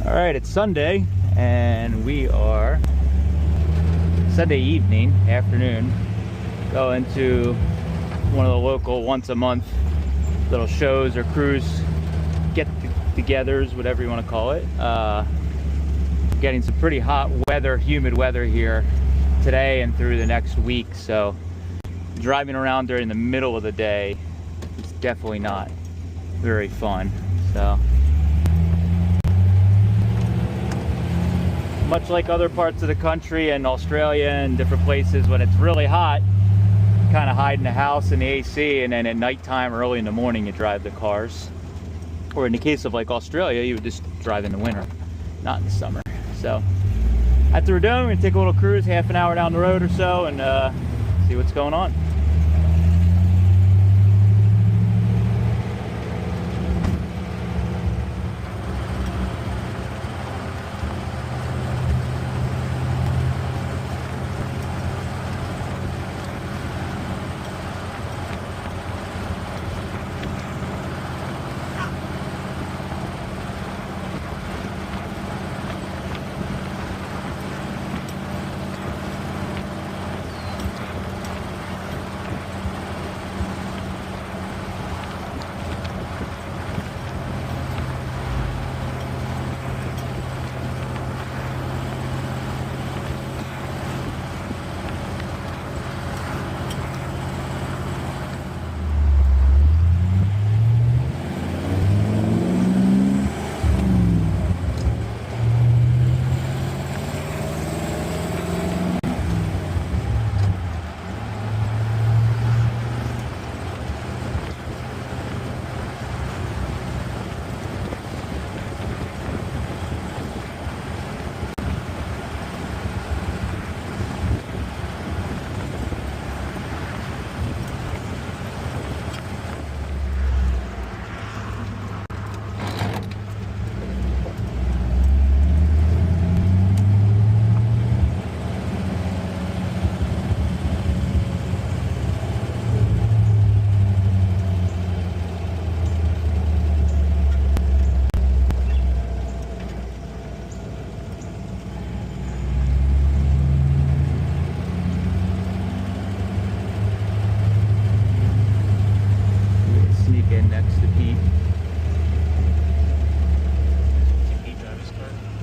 All right, it's Sunday, and we are Sunday evening, afternoon, going to one of the local once-a-month little shows or cruise get-togethers, whatever you want to call it. Getting some pretty hot weather, humid weather here today and through the next week, so driving around during the middle of the day is definitely not very fun. So much like other parts of the country and Australia and different places, when it's really hot, you kind of hide in the house in the AC, and then at nighttime, early in the morning, you drive the cars. Or in the case of like Australia, you would just drive in the winter, not in the summer. So after we're done, we're gonna take a little cruise, half an hour down the road or so, and see what's going on.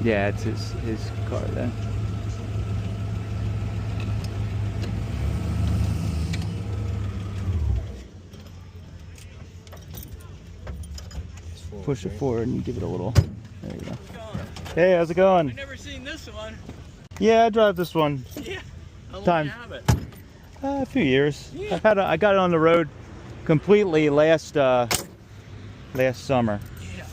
Yeah, it's his car there. Push it forward and give it a little. There you go. Hey, how's it going? I've never seen this one. Yeah, I drive this one. Yeah. How long do you have it? A few years. Yeah. I got it on the road completely last summer. Yeah.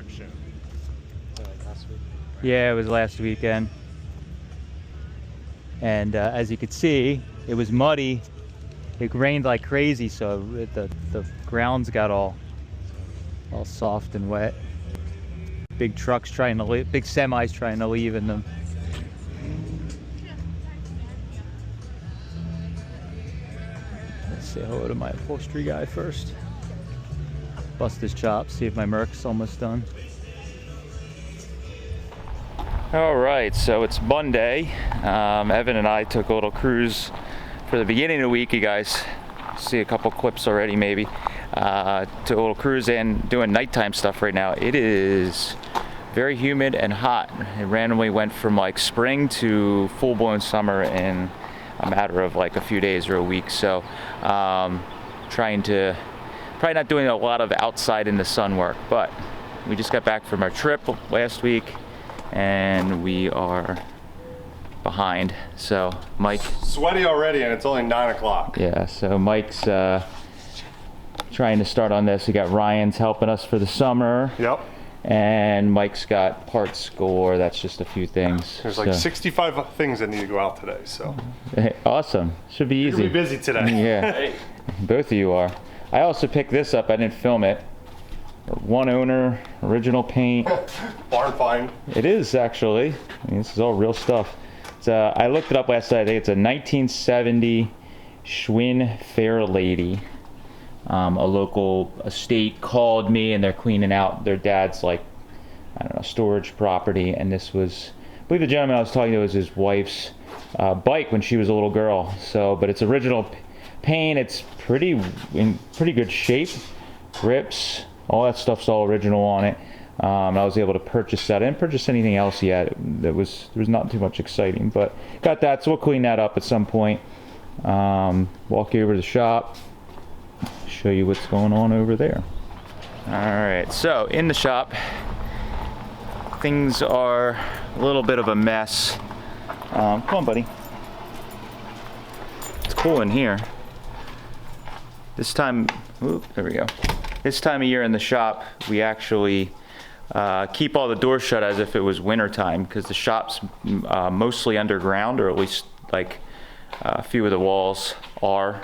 Show. Like last week? Yeah, it was last weekend. And as you could see, it was muddy. It rained like crazy, so the grounds got all soft and wet. Big trucks trying to leave, big semis trying to leave in them. Let's say hello to my upholstery guy first. Bust his chops, see if my Merc's almost done. All right, so it's Monday. Evan and I took a little cruise for the beginning of the week. You guys see a couple clips already, maybe. Took a little cruise and doing nighttime stuff right now. It is very humid and hot. It randomly went from like spring to full-blown summer in a matter of like a few days or a week. So trying to probably not doing a lot of outside in the sun work, but we just got back from our trip last week and we are behind. So Mike, sweaty already, and it's only 9 o'clock. yeah, so Mike's trying to start on this. We got Ryan's helping us for the summer. Yep. And Mike's got parts score. That's just a few things. There's like 65 things that need to go out today, so. Hey, awesome. Should be You're easy. gonna be busy today. Yeah, both of you are. I also picked this up. I didn't film it. One owner, original paint. Barn find. It is actually. I mean, this is all real stuff. It's, I looked it up last night. I think it's a 1970 Schwinn Fair Lady. A local estate called me and they're cleaning out their dad's, like, I don't know, storage property. And this was, I believe the gentleman I was talking to was his wife's bike when she was a little girl. So, but it's original paint. It's in pretty good shape. Grips, all that stuff's all original on it. I was able to purchase that. I didn't purchase anything else yet. There was not too much exciting, but got that. So we'll clean that up at some point. Walk you over to the shop. Show you what's going on over there. All right, so in the shop, things are a little bit of a mess. Come on, buddy. It's cool in here. This time, there we go. This time of year in the shop, we actually keep all the doors shut as if it was winter time, because the shop's mostly underground, or at least like a few of the walls are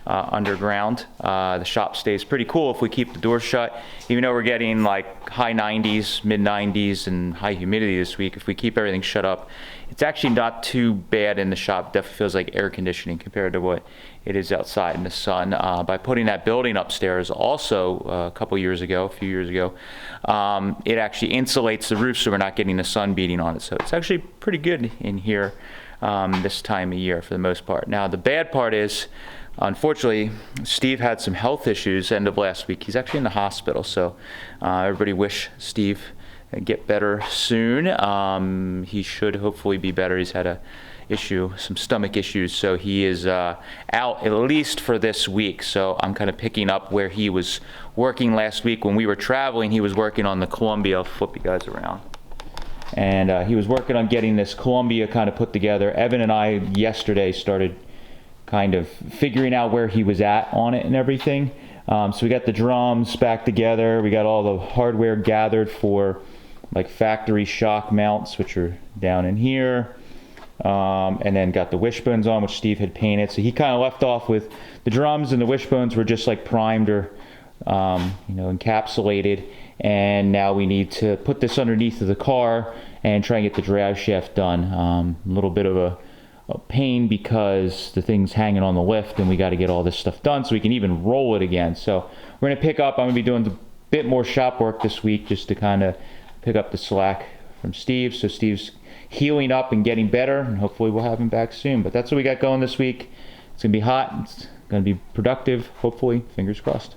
underground. The shop stays pretty cool if we keep the doors shut, even though we're getting like high 90s, mid 90s, and high humidity this week. If we keep everything shut up, it's actually not too bad in the shop. It definitely feels like air conditioning compared to what it is outside in the sun. By putting that building upstairs also a few years ago, it actually insulates the roof so we're not getting the sun beating on it. So it's actually pretty good in here this time of year for the most part. Now the bad part is, unfortunately, Steve had some health issues end of last week. He's actually in the hospital, so everybody wish Steve get better soon. He should hopefully be better. He's had some stomach issues, so he is out at least for this week. So I'm kind of picking up where he was working last week. When we were traveling, he was working on the Columbia. I'll flip you guys around. And he was working on getting this Columbia kind of put together. Evan and I yesterday started kind of figuring out where he was at on it and everything. So we got the drums back together. We got all the hardware gathered for like factory shock mounts, which are down in here. And then got the wishbones on, which Steve had painted. So he kind of left off with the drums, and the wishbones were just like primed or encapsulated. And now we need to put this underneath of the car and try and get the drive shaft done. A little bit of a pain because the thing's hanging on the lift, and we got to get all this stuff done so we can even roll it again. So we're going to pick up. I'm going to be doing a bit more shop work this week just to kind of pick up the slack from Steve. So Steve's healing up and getting better, and hopefully we'll have him back soon. But that's what we got going this week. It's going to be hot. It's going to be productive, hopefully. Fingers crossed.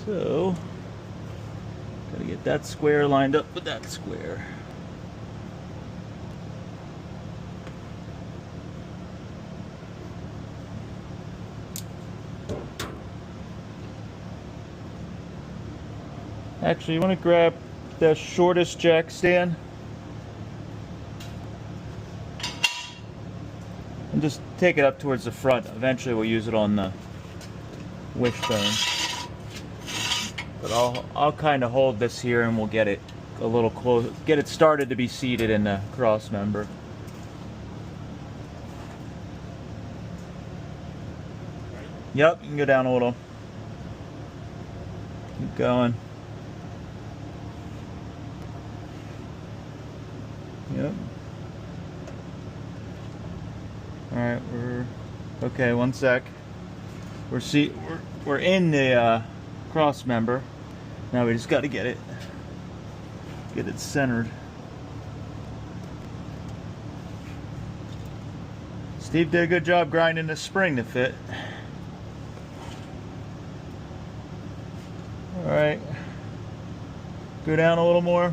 So, gotta get that square lined up with that square. Actually, you want to grab the shortest jack stand and just take it up towards the front. Eventually we'll use it on the wishbone. But I'll kind of hold this here and we'll get it a little close, get it started to be seated in the cross member. Yep, you can go down a little. Keep going. Yep. Alright, we're okay, one sec. We're in the cross member. Now we just gotta get it centered. Steve did a good job grinding the spring to fit. Alright. Go down a little more.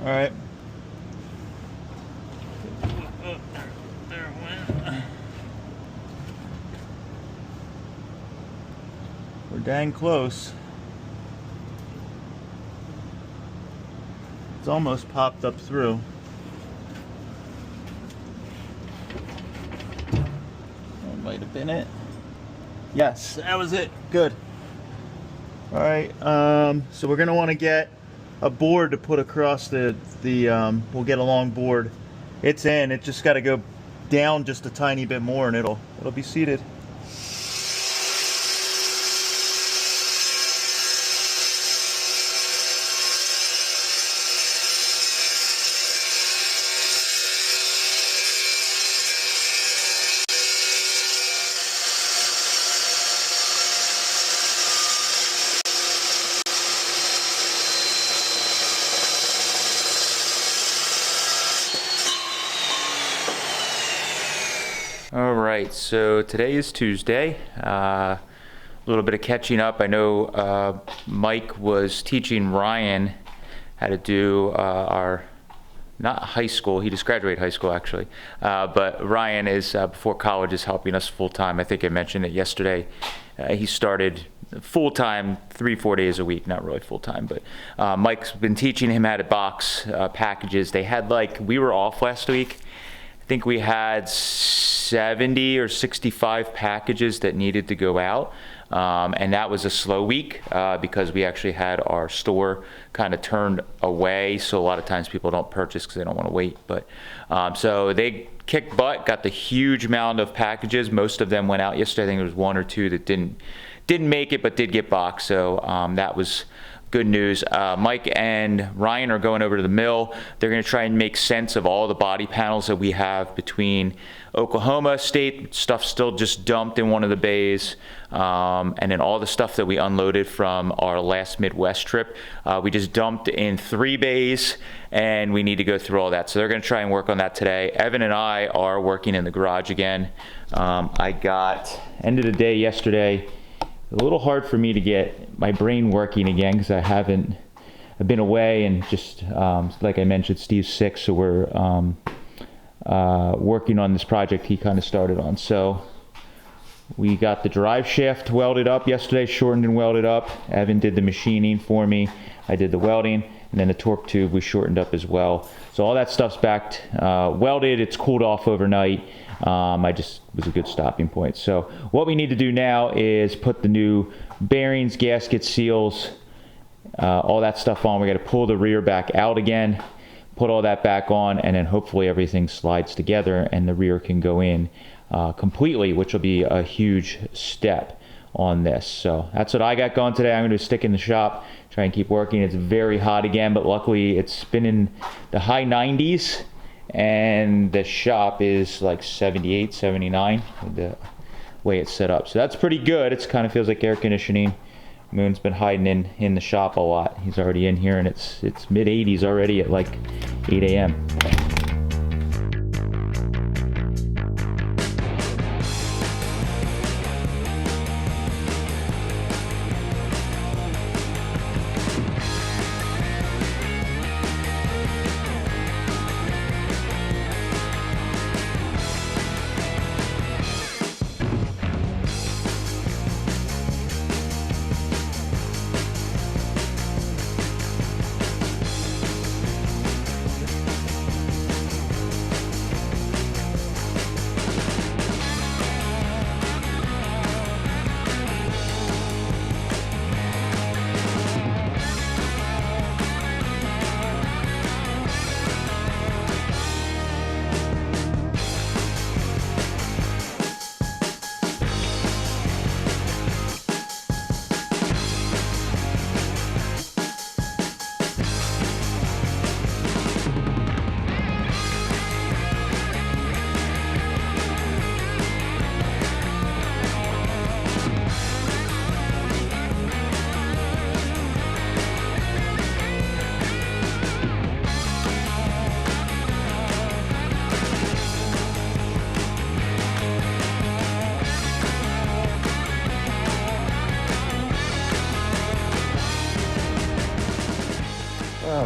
Alright. There it went. We're dang close. It's almost popped up through. That might have been it. Yes, that was it. Good. Alright, so we're going to want to get a board to put across the we'll get a long board. It's in, it just got to go down just a tiny bit more and it'll be seated. Alright, so today is Tuesday. A little bit of catching up. I know Mike was teaching Ryan how to do not high school, he just graduated high school actually, but Ryan is, before college, is helping us full-time. I think I mentioned it yesterday. He started full-time 3-4 days a week, not really full-time, but Mike's been teaching him how to box packages. They had we were off last week. I think we had 70 or 65 packages that needed to go out, and that was a slow week because we actually had our store kind of turned away, so a lot of times people don't purchase because they don't want to wait. But so they kicked butt, got the huge amount of packages. Most of them went out yesterday. I think there was 1 or 2 that didn't make it but did get boxed, so that was good news. Mike and Ryan are going over to the mill. They're going to try and make sense of all the body panels that we have between Oklahoma State, stuff still just dumped in one of the bays, and then all the stuff that we unloaded from our last Midwest trip. We just dumped in 3 bays, and we need to go through all that. So they're going to try and work on that today. Evan and I are working in the garage again. I got, end of the day yesterday, a little hard for me to get my brain working again because I've been away, and just like I mentioned, Steve's sick, so we're working on this project he kind of started on. So we got the drive shaft welded up yesterday, shortened and welded up. Evan did the machining for me. I did the welding, and then the torque tube we shortened up as well. So all that stuff's back welded. It's cooled off overnight. I just was a good stopping point. So what we need to do now is put the new bearings, gaskets, seals, all that stuff on. We got to pull the rear back out again, put all that back on, and then hopefully everything slides together and the rear can go in completely, which will be a huge step on this. So that's what I got going today. I'm going to stick in the shop, try and keep working. It's very hot again, but luckily it's been in the high 90s. And the shop is like 78, 79, the way it's set up. So that's pretty good. It kind of feels like air conditioning. Moon's been hiding in the shop a lot. He's already in here, and it's mid 80s already at like 8 a.m.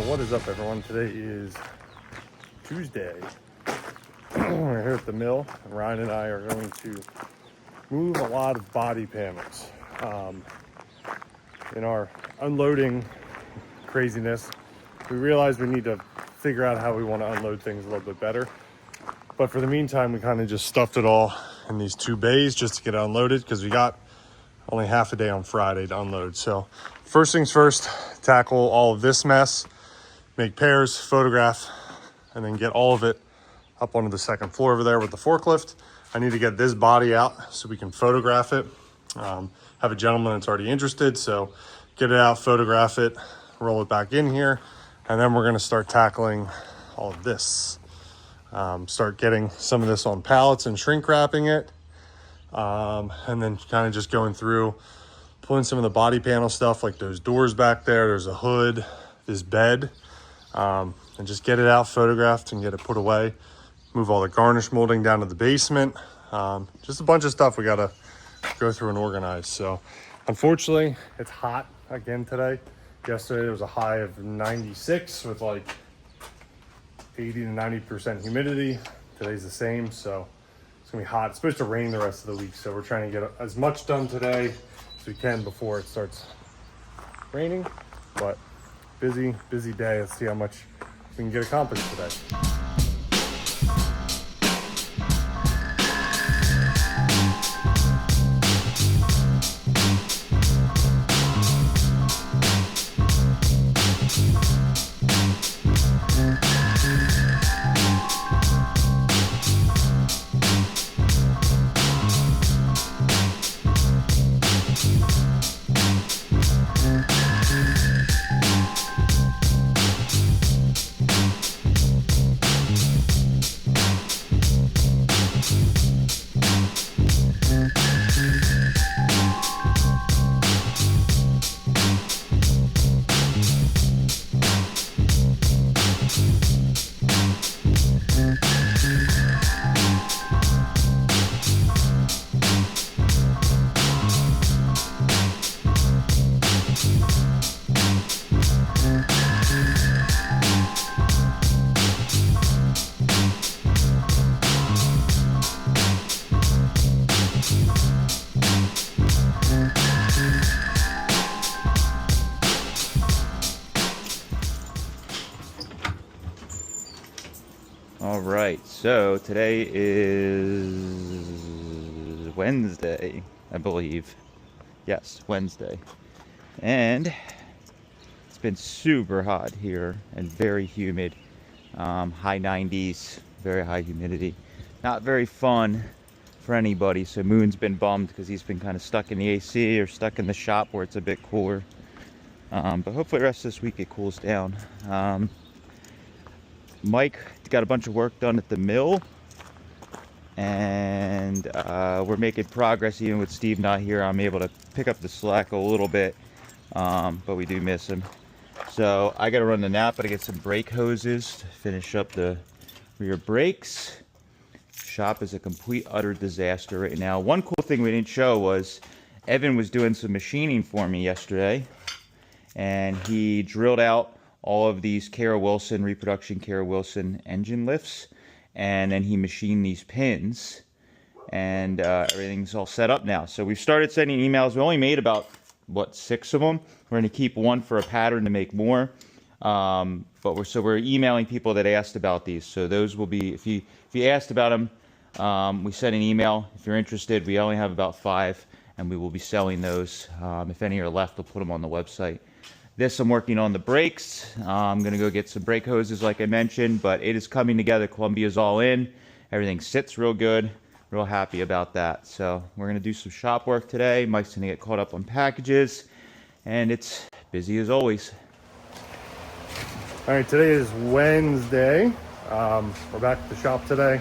What is up, everyone? Today is Tuesday. We're here at the mill, and Ryan and I are going to move a lot of body panels. In our unloading craziness, we realized we need to figure out how we want to unload things a little bit better. But for the meantime, we kind of just stuffed it all in these 2 bays just to get it unloaded, because we got only half a day on Friday to unload. So first things first, tackle all of this mess, make pairs, photograph, and then get all of it up onto the second floor over there with the forklift. I need to get this body out so we can photograph it. Have a gentleman that's already interested, so get it out, photograph it, roll it back in here, and then we're gonna start tackling all of this. Start getting some of this on pallets and shrink wrapping it. And then kind of just going through, pulling some of the body panel stuff, like those doors back there, there's a hood, this bed, and just get it out, photographed, and get it put away. Move all the garnish molding down to the basement. Just a bunch of stuff we gotta go through and organize. So unfortunately, it's hot again today. Yesterday there was a high of 96 with like 80 to 90% humidity. Today's the same, so it's gonna be hot. It's supposed to rain the rest of the week, so we're trying to get as much done today as we can before it starts raining. But busy day. Let's see how much we can get accomplished today. All right, so today is Wednesday, I believe. Yes, Wednesday. And it's been super hot here and very humid. High 90s, very high humidity. Not very fun for anybody. So Moon's been bummed because he's been kind of stuck in the AC or stuck in the shop where it's a bit cooler. But hopefully the rest of this week it cools down. Mike got a bunch of work done at the mill, and we're making progress. Even with Steve not here, I'm able to pick up the slack a little bit, but we do miss him. So I gotta run the Napa to get some brake hoses to finish up the rear brakes. Shop is a complete utter disaster right now. One cool thing we didn't show was Evan was doing some machining for me yesterday, and he drilled out all of these Kara Wilson, reproduction Kara Wilson engine lifts, and then he machined these pins, and everything's all set up now. So we've started sending emails. We only made about, 6 of them. We're going to keep one for a pattern to make more, but we're emailing people that asked about these. So those will be, if you asked about them, we sent an email. If you're interested, we only have about 5, and we will be selling those. If any are left, we'll put them on the website. This, I'm working on the brakes. I'm gonna go get some brake hoses like I mentioned, but it is coming together. Columbia's all in. Everything sits real good. Real happy about that. So we're gonna do some shop work today. Mike's gonna get caught up on packages, and it's busy as always. All right, today is Wednesday. We're back at the shop today.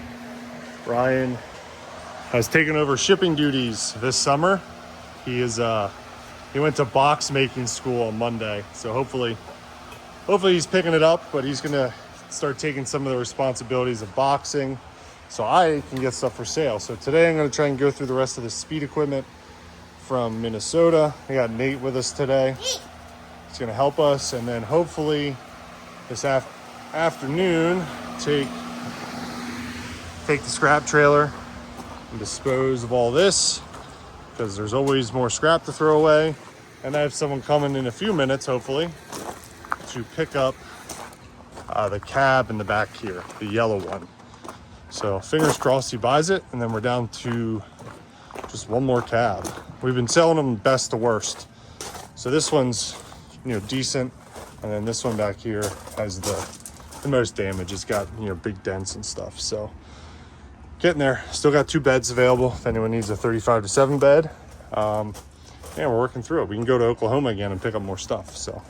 Ryan has taken over shipping duties this summer. He went to box making school on Monday, so hopefully he's picking it up, but he's gonna start taking some of the responsibilities of boxing so I can get stuff for sale. So today I'm gonna try and go through the rest of the speed equipment from Minnesota. I got Nate with us today. He's gonna help us, and then hopefully this afternoon, take the scrap trailer and dispose of all this, because there's always more scrap to throw away. And I have someone coming in a few minutes, hopefully, to pick up the cab in the back here, the yellow one. So fingers crossed he buys it, and then we're down to just one more cab. We've been selling them best to worst. So this one's, decent, and then this one back here has the most damage. It's got, big dents and stuff. So getting there. Still got 2 beds available if anyone needs a 35 to 7 bed. Yeah, we're working through it. We can go to Oklahoma again and pick up more stuff. So.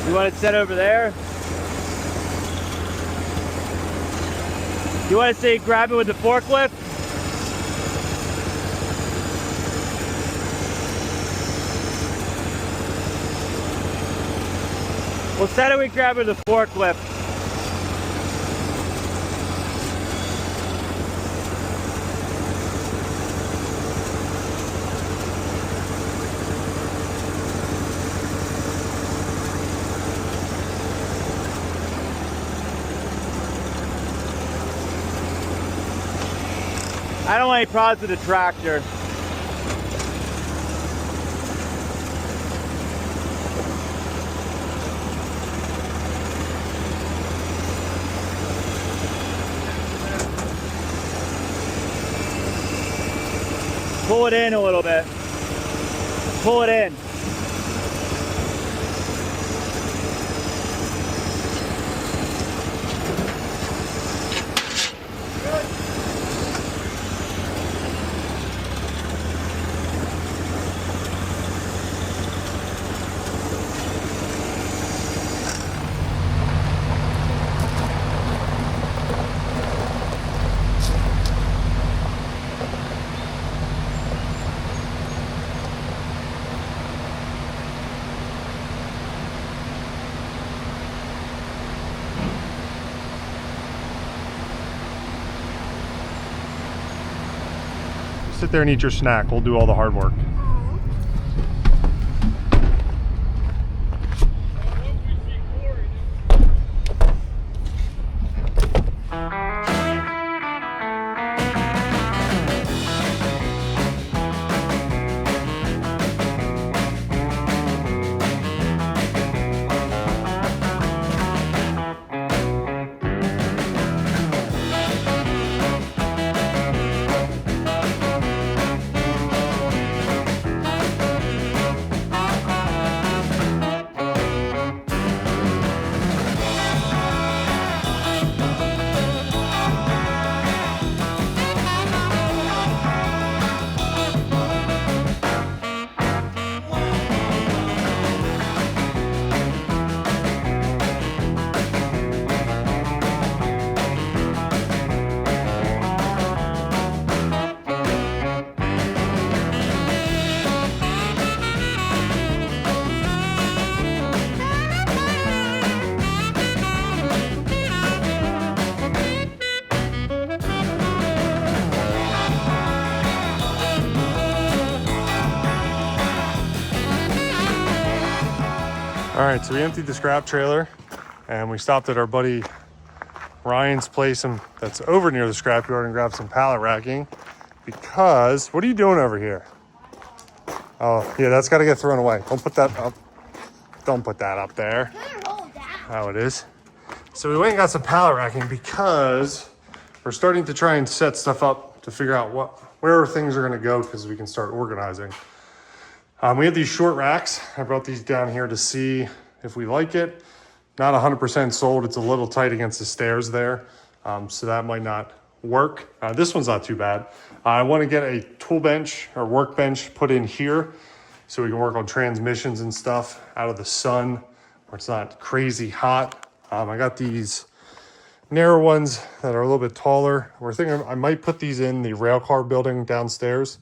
You want it set over there? You want to say grab it with the forklift? Well, set it, we grab it with the forklift. I don't want any problems with the tractor. Pull it in a little bit. Pull it in. Sit there and eat your snack. We'll do all the hard work. All right, so we emptied the scrap trailer and we stopped at our buddy Ryan's place and that's over near the scrapyard and grabbed some pallet racking because, what are you doing over here? Oh, yeah, that's got to get thrown away. Don't put that up. Don't put that up there. Oh, it is. So we went and got some pallet racking because we're starting to try and set stuff up to figure out where things are going to go because we can start organizing. We have these short racks. I brought these down here to see if we like it. Not 100% sold. It's a little tight against the stairs there. So that might not work. This one's not too bad. I want to get a tool bench or workbench put in here so we can work on transmissions and stuff out of the sun where it's not crazy hot. I got these narrow ones that are a little bit taller. We're thinking I might put these in the rail car building downstairs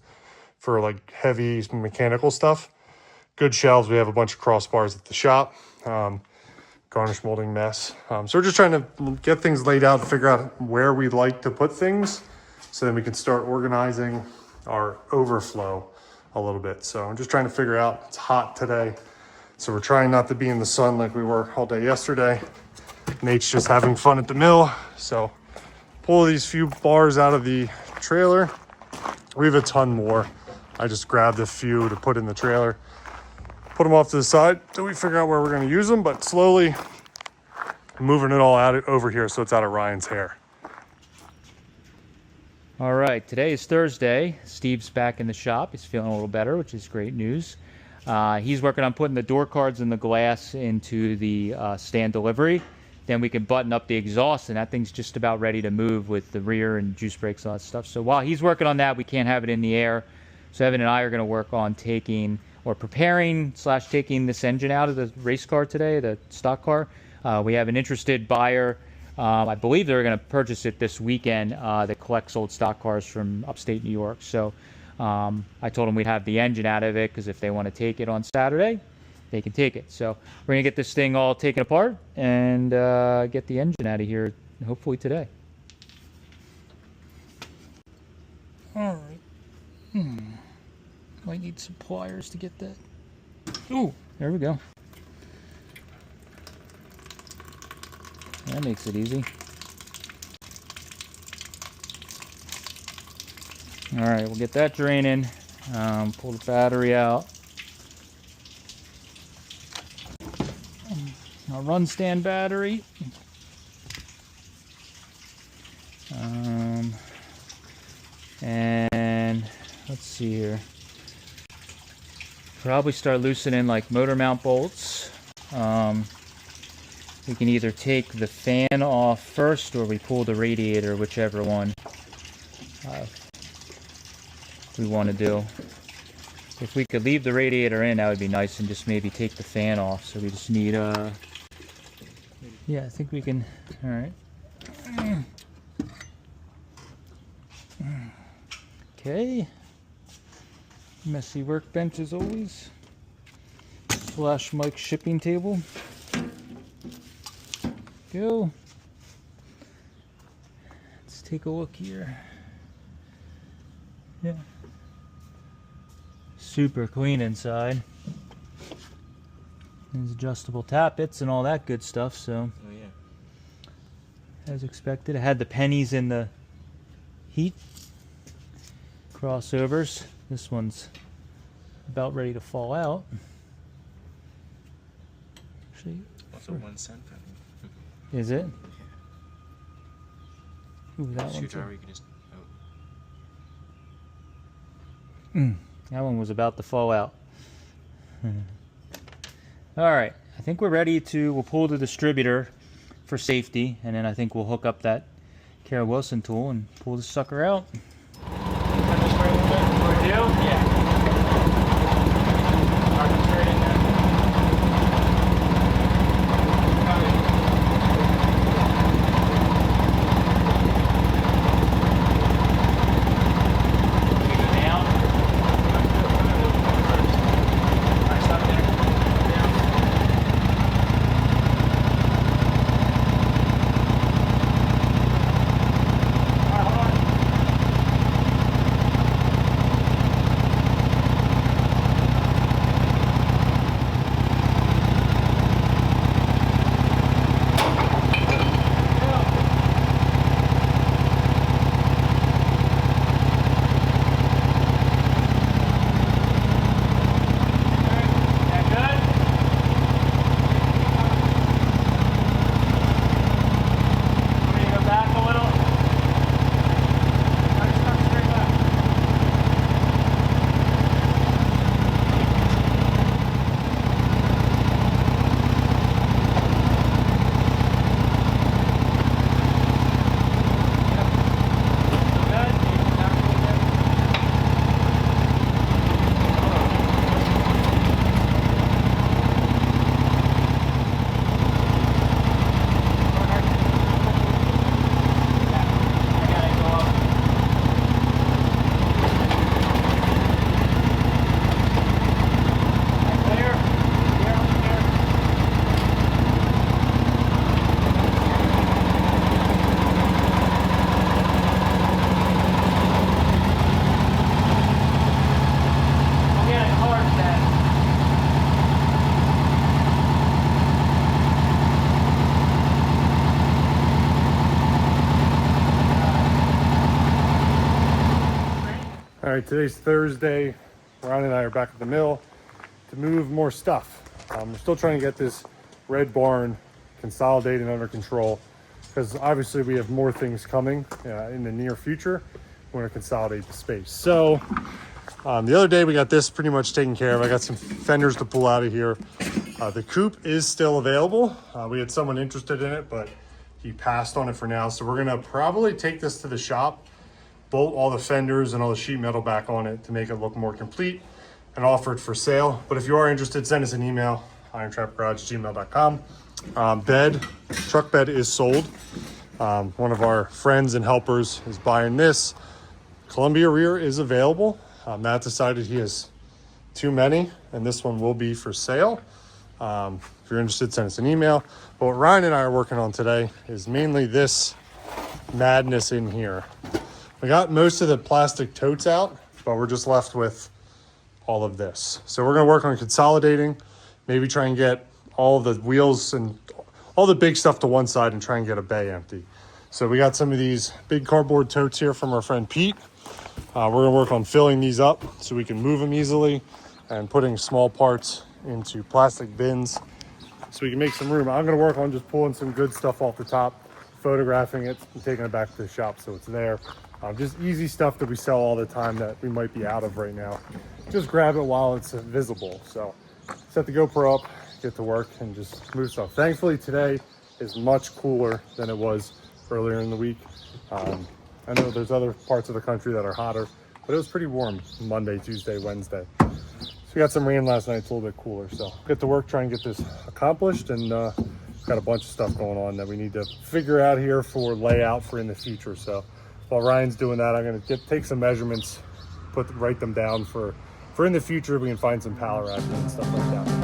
for like heavy mechanical stuff. Good shelves. We have a bunch of crossbars at the shop. Garnish molding mess. So we're just trying to get things laid out, figure out where we'd like to put things so then we can start organizing our overflow a little bit. So I'm just trying to figure out, it's hot today. So we're trying not to be in the sun like we were all day yesterday. Nate's just having fun at the mill. So pull these few bars out of the trailer. We have a ton more. I just grabbed a few to put in the trailer. Put them off to the side till we figure out where we're going to use them, but slowly moving it all out over here so it's out of Ryan's hair. All right, today is Thursday. Steve's back in the shop. He's feeling a little better, which is great news. He's working on putting the door cards and the glass into the stand delivery. Then we can button up the exhaust, and that thing's just about ready to move with the rear and juice brakes and all that stuff. So while he's working on that, we can't have it in the air. So Evan and I are going to work on preparing / taking this engine out of the race car today, the stock car. We have an interested buyer. I believe they're going to purchase it this weekend that collects old stock cars from upstate New York. So I told them we'd have the engine out of it because if they want to take it on Saturday, they can take it. So we're going to get this thing all taken apart and get the engine out of here hopefully today. All right. Might need some pliers to get that. Ooh, there we go. That makes it easy. All right, we'll get that draining. Pull the battery out. Our run stand battery. And let's see here. Probably start loosening like motor mount bolts. We can either take the fan off first or we pull the radiator, whichever one we want to do. If we could leave the radiator in, that would be nice, and just maybe take the fan off. So we just need yeah, I think we can. All right. Okay. Messy workbench as always. Flash mic shipping table. Go. Let's take a look here. Yeah. Super clean inside. There's adjustable tappets and all that good stuff, so. Oh yeah. As expected. I had the pennies in the heat. Crossovers. This one's about ready to fall out. Actually, Also 1 cent penny. is it? Ooh, that one's Screwdriver, you can just. that one was about to fall out. All right, I think we're ready to. We'll pull the distributor for safety, and then I think we'll hook up that Kara Wilson tool and pull the sucker out. Yeah. today's Thursday. Ron and I are back at the mill to move more stuff. We're still trying to get this red barn consolidated under control because obviously we have more things coming in the near future. We want to consolidate the space. So the other day we got this pretty much taken care of. I got some fenders to pull out of here. The coupe is still available. We had someone interested in it, but he passed on it for now. So we're gonna probably take this to the shop, bolt all the fenders and all the sheet metal back on it to make it look more complete and offer it for sale. But if you are interested, send us an email, irontrapgarage@gmail.com. Truck bed is sold. One of our friends and helpers is buying this. Columbia rear is available. Matt decided he has too many, and this one will be for sale. If you're interested, send us an email. But what Ryan and I are working on today is mainly this madness in here. We got most of the plastic totes out, but we're just left with all of this. So we're gonna work on consolidating, maybe try and get all the wheels and all the big stuff to one side and try and get a bay empty. So we got some of these big cardboard totes here from our friend Pete. We're gonna work on filling these up so we can move them easily and putting small parts into plastic bins so we can make some room. I'm gonna work on just pulling some good stuff off the top, photographing it and taking it back to the shop so it's there. Just easy stuff that we sell all the time that we might be out of right now. Just grab it while it's visible. So set the GoPro up, get to work and just move stuff. Thankfully today is much cooler than it was earlier in the week. I know there's other parts of the country that are hotter, but it was pretty warm Monday, Tuesday, Wednesday. So we got some rain last night, it's a little bit cooler. So get to work, try and get this accomplished, and got a bunch of stuff going on that we need to figure out here for layout for in the future. So while Ryan's doing that, I'm gonna take some measurements, write them down for in the future. We can find some power racking and stuff like that.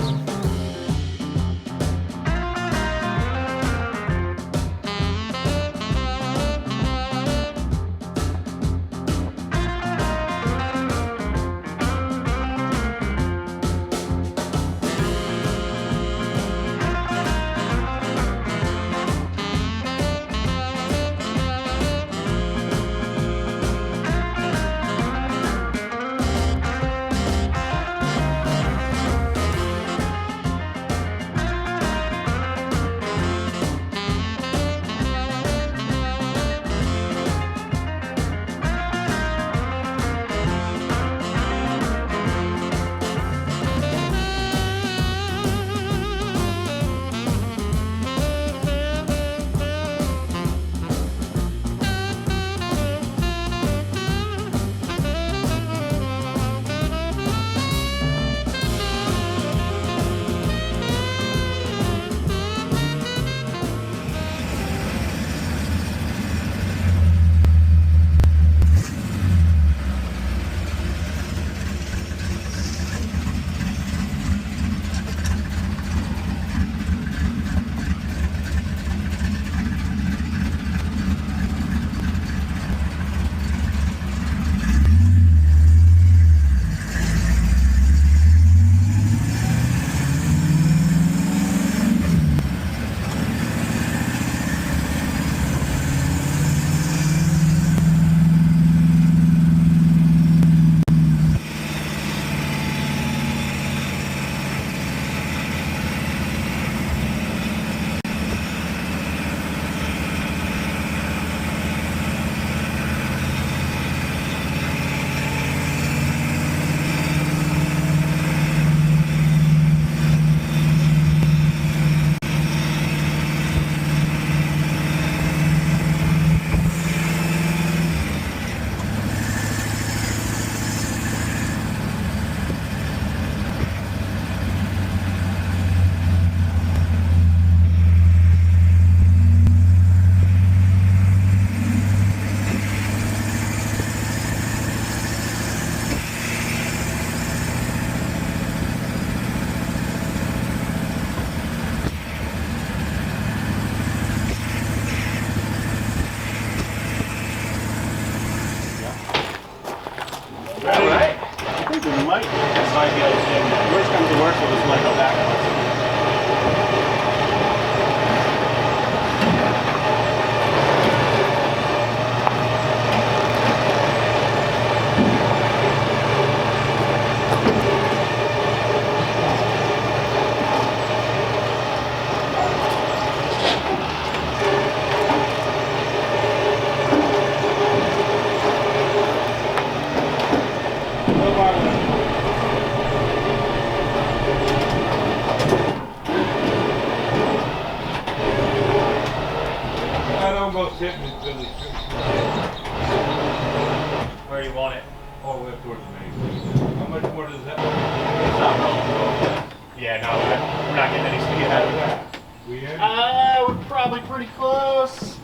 Yeah, no, we're not getting any speed out of that. We're probably pretty close.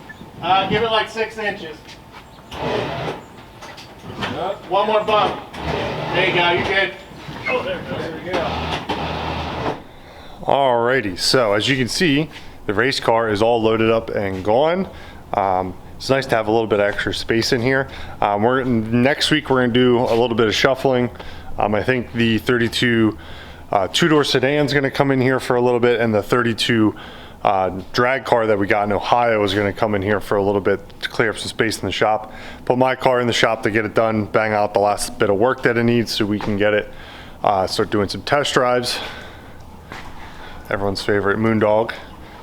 Give it like 6 inches. One more bump. There you go, you're good. Oh, there it goes. There we go. Alrighty, so as you can see, the race car is all loaded up and gone. It's nice to have a little bit of extra space in here. Next week we're gonna do a little bit of shuffling. I think the 32 two-door sedan is gonna come in here for a little bit, and the 32 drag car that we got in Ohio is going to come in here for a little bit to clear up some space in the shop. Put my car in the shop to get it done, bang out the last bit of work that it needs so we can get it, start doing some test drives. Everyone's favorite Moondog,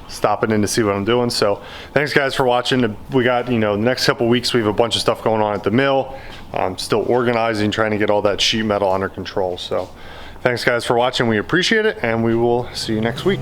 stopping in to see what I'm doing. So thanks guys for watching. We got, the next couple weeks we have a bunch of stuff going on at the mill. I'm still organizing, trying to get all that sheet metal under control. So thanks guys for watching. We appreciate it, and we will see you next week.